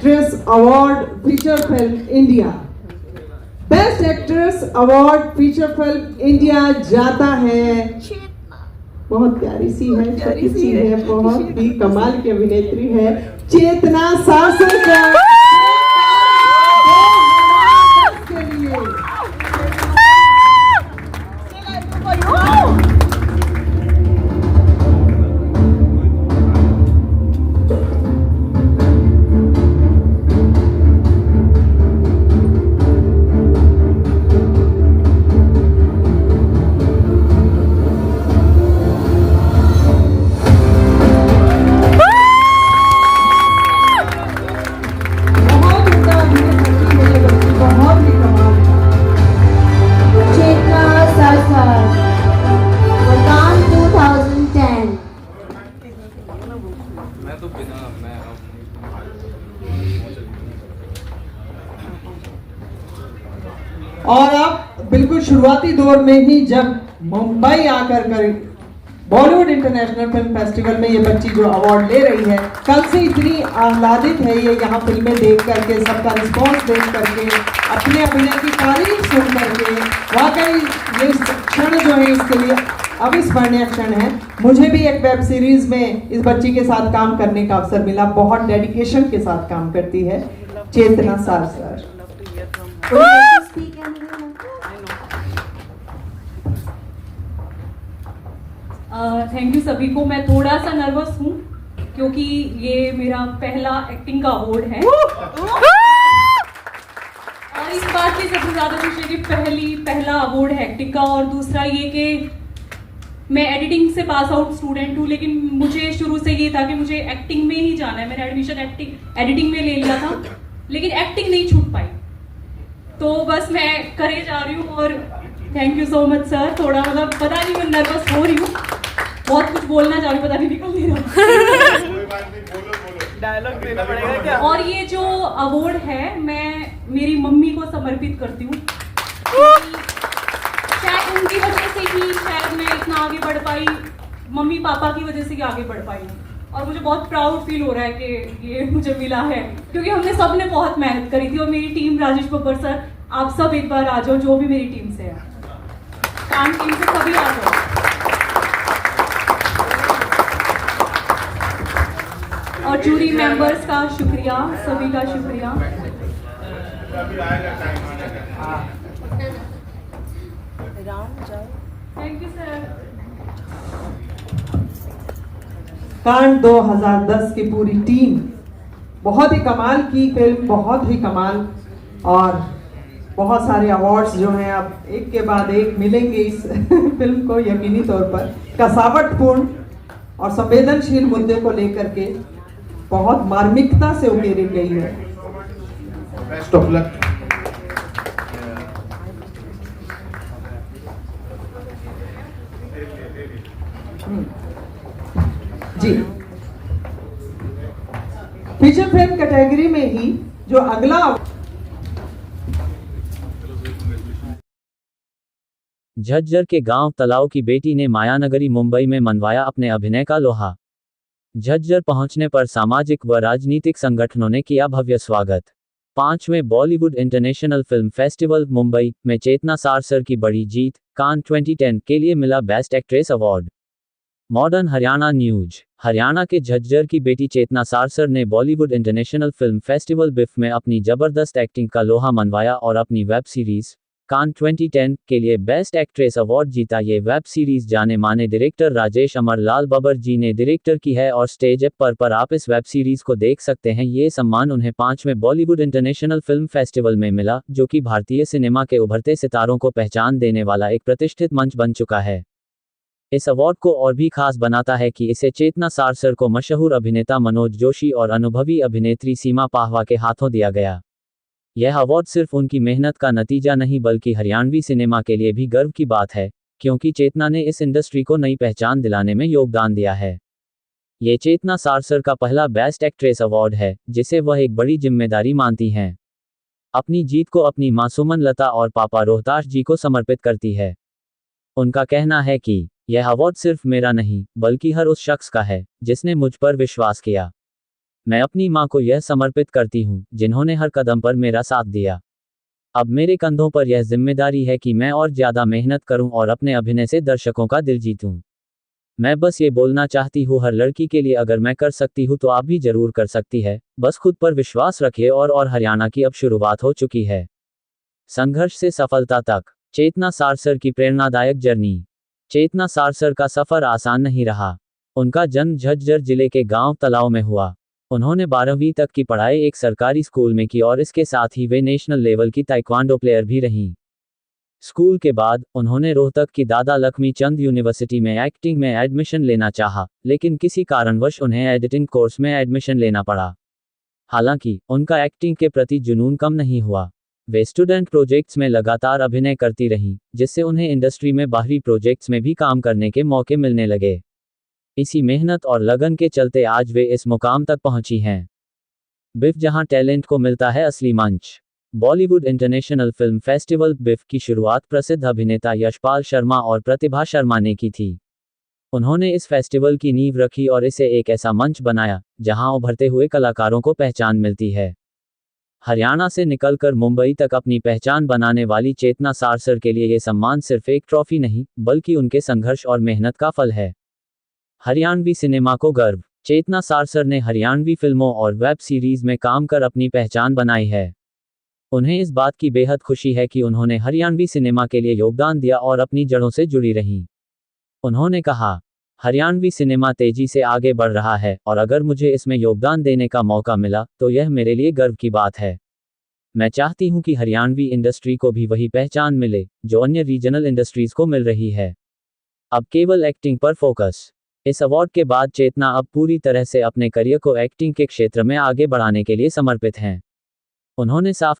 Actress award feature film India. Best actress award feature film India जाता है, बहुत प्यारी सी है, छोटी सी है, बहुत ही कमाल की अभिनेत्री है, चेतना सासरकर के लिए। और अब बिल्कुल शुरुआती दौर में ही जब मुंबई आकर बॉलीवुड इंटरनेशनल फिल्म फेस्टिवल में ये बच्ची जो अवार्ड ले रही है, कल से इतनी आह्लादित है ये यहाँ फिल्में देख करके, सबका रिस्पॉन्स देख करके, अपने अभिनय की तारीफ सुन करके, वाकई ये क्षण जो है इसके लिए अविस्मरणीय क्षण है। मुझे भी एक वेब सीरीज में इस बच्ची के साथ काम करने का अवसर मिला, बहुत डेडिकेशन के साथ काम करती है चेतना सारसर। थैंक यू सभी को। मैं थोड़ा सा नर्वस हूँ क्योंकि ये मेरा पहला एक्टिंग का अवार्ड है और इस बात की सबसे ज्यादा खुशी है कि पहला अवार्ड है एक्टिंग का। और दूसरा ये कि मैं एडिटिंग से पास आउट स्टूडेंट हूँ, लेकिन मुझे शुरू से ये था कि मुझे एक्टिंग में ही जाना है। मैंने एडमिशन एडिटिंग में ले लिया था, लेकिन एक्टिंग नहीं छूट पाई, तो बस मैं करे जा रही हूँ। और thank you so much sir. थोड़ा मतलब पता नहीं, मैं नर्वस हो रही हूँ, बहुत कुछ बोलना चाह रही हूँ, पता नहीं निकल नहीं रहा। डायलॉग देना पड़ेगा क्या? और ये जो अवार्ड है मैं मेरी मम्मी को समर्पित करती हूँ, शायद उनकी वजह से ही शायद मैं इतना आगे बढ़ पाई, मम्मी पापा की वजह से ही आगे बढ़ पाई हूँ। और मुझे बहुत प्राउड फील हो रहा है कि ये मुझे मिला है, क्योंकि हमने सबने बहुत मेहनत करी थी। और मेरी टीम, राजेश बब्बर सर, आप सब एक बार आ जाओ, जो भी मेरी टीम से है, काम टीम से सभी आ जाओ। और जूरी मेंबर्स का शुक्रिया, सभी का शुक्रिया। Thank you sir. कान 2010 की पूरी टीम, बहुत ही कमाल की फिल्म, बहुत ही कमाल, और बहुत सारे अवार्ड्स जो हैं अब एक के बाद एक मिलेंगे इस फिल्म को यकीनी तौर पर। कसावटपूर्ण और संवेदनशील मुद्दे को लेकर के बहुत मार्मिकता से उकेरी गई है। Best of luck. जी, फीचर फिल्म कैटेगरी में ही जो अगला झज्जर के गांव तलाव की बेटी ने मायानगरी मुंबई में मनवाया अपने अभिनय का लोहा। झज्जर पहुंचने पर सामाजिक व राजनीतिक संगठनों ने किया भव्य स्वागत। 5वें Bollywood international film festival Mumbai में चेतना सारसर की बड़ी जीत, कान 2010 के लिए मिला best actress award. Modern Haryana news. Haryana के झज्जर की बेटी चेतना सारसर ने बॉलीवुड इंटरनेशनल फिल्म फेस्टिवल बिफ में अपनी जबरदस्त एक्टिंग का लोहा मनवाया और अपनी वेब सीरीज कान 2010 के लिए बेस्ट एक्ट्रेस अवार्ड जीता। ये वेब सीरीज जाने माने डायरेक्टर राजेश अमर लाल बब्बर जी ने डायरेक्टर की है और स्टेज पर आप इस वेब सीरीज को देख सकते हैं। ये सम्मान उन्हें 5वें बॉलीवुड इंटरनेशनल फिल्म फेस्टिवल में मिला, जो कि भारतीय सिनेमा के उभरते सितारों को पहचान देने वाला एक प्रतिष्ठित मंच बन चुका है। इस अवार्ड को और भी खास बनाता है कि इसे चेतना सारसर को मशहूर अभिनेता मनोज जोशी और अनुभवी अभिनेत्री सीमा पाहवा के हाथों दिया गया। यह अवार्ड सिर्फ उनकी मेहनत का नतीजा नहीं बल्कि हरियाणवी सिनेमा के लिए भी गर्व की बात है, क्योंकि चेतना ने इस इंडस्ट्री को नई पहचान दिलाने में योगदान दिया है। ये चेतना सारसर का पहला बेस्ट एक्ट्रेस अवार्ड है, जिसे वह एक बड़ी जिम्मेदारी मानती हैं। अपनी जीत को अपनी मां सुमन लता और पापा रोहताश जी को समर्पित करती है। उनका कहना है कि यह अवार्ड सिर्फ मेरा नहीं, बल्कि हर उस शख्स का है जिसने मुझ पर विश्वास किया। मैं अपनी माँ को यह समर्पित करती हूँ, जिन्होंने हर कदम पर मेरा साथ दिया। अब मेरे कंधों पर यह जिम्मेदारी है कि मैं और ज़्यादा मेहनत करूं और अपने अभिनय से दर्शकों का दिल जीतूं। मैं बस ये बोलना चाहती हूँ, हर लड़की के लिए अगर मैं कर सकती हूँ तो आप भी जरूर कर सकती है। बस खुद पर विश्वास रखिए और हरियाणा की अब शुरुआत हो चुकी है। संघर्ष से सफलता तक चेतना सारसर की प्रेरणादायक जर्नी। चेतना सारसर का सफर आसान नहीं रहा। उनका जन्म झज्जर जिले के गांव तलाव में हुआ। उन्होंने 12वीं तक की पढ़ाई एक सरकारी स्कूल में की और इसके साथ ही वे नेशनल लेवल की ताइक्वांडो प्लेयर भी रहीं। स्कूल के बाद उन्होंने रोहतक की दादा लक्ष्मी चंद यूनिवर्सिटी में एक्टिंग में एडमिशन लेना चाहा, लेकिन किसी कारणवश उन्हें एडिटिंग कोर्स में एडमिशन लेना पड़ा। हालांकि उनका एक्टिंग के प्रति जुनून कम नहीं हुआ। वे स्टूडेंट प्रोजेक्ट्स में लगातार अभिनय करती रहीं, जिससे उन्हें इंडस्ट्री में बाहरी प्रोजेक्ट्स में भी काम करने के मौके मिलने लगे। इसी मेहनत और लगन के चलते आज वे इस मुकाम तक पहुंची हैं। बिफ, जहां टैलेंट को मिलता है असली मंच। बॉलीवुड इंटरनेशनल फिल्म फेस्टिवल बिफ की शुरुआत प्रसिद्ध अभिनेता यशपाल शर्मा और प्रतिभा शर्मा ने की थी। उन्होंने इस फेस्टिवल की नींव रखी और इसे एक ऐसा मंच बनाया जहां उभरते हुए कलाकारों को पहचान मिलती है। हरियाणा से निकलकर मुंबई तक अपनी पहचान बनाने वाली चेतना सारसर के लिए ये सम्मान सिर्फ एक ट्रॉफी नहीं, बल्कि उनके संघर्ष और मेहनत का फल है। हरियाणवी सिनेमा को गर्व। चेतना सारसर ने हरियाणवी फिल्मों और वेब सीरीज में काम कर अपनी पहचान बनाई है। उन्हें इस बात की बेहद खुशी है कि उन्होंने हरियाणवी सिनेमा के लिए योगदान दिया और अपनी जड़ों से जुड़ी रहीं। उन्होंने कहा, हरियाणवी सिनेमा तेजी से आगे बढ़ रहा है और अगर मुझे इसमें योगदान देने का मौका मिला तो यह मेरे लिए गर्व की बात है। मैं चाहती हूं कि हरियाणवी इंडस्ट्री को भी वही पहचान मिले जो अन्य रीजनल इंडस्ट्रीज को मिल रही है। अब केवल एक्टिंग पर फोकस। इस अवार्ड के बाद चेतना अब पूरी तरह से अपने करियर को एक्टिंग के क्षेत्र में आगे बढ़ाने के लिए समर्पित हैं। उन्होंने साफ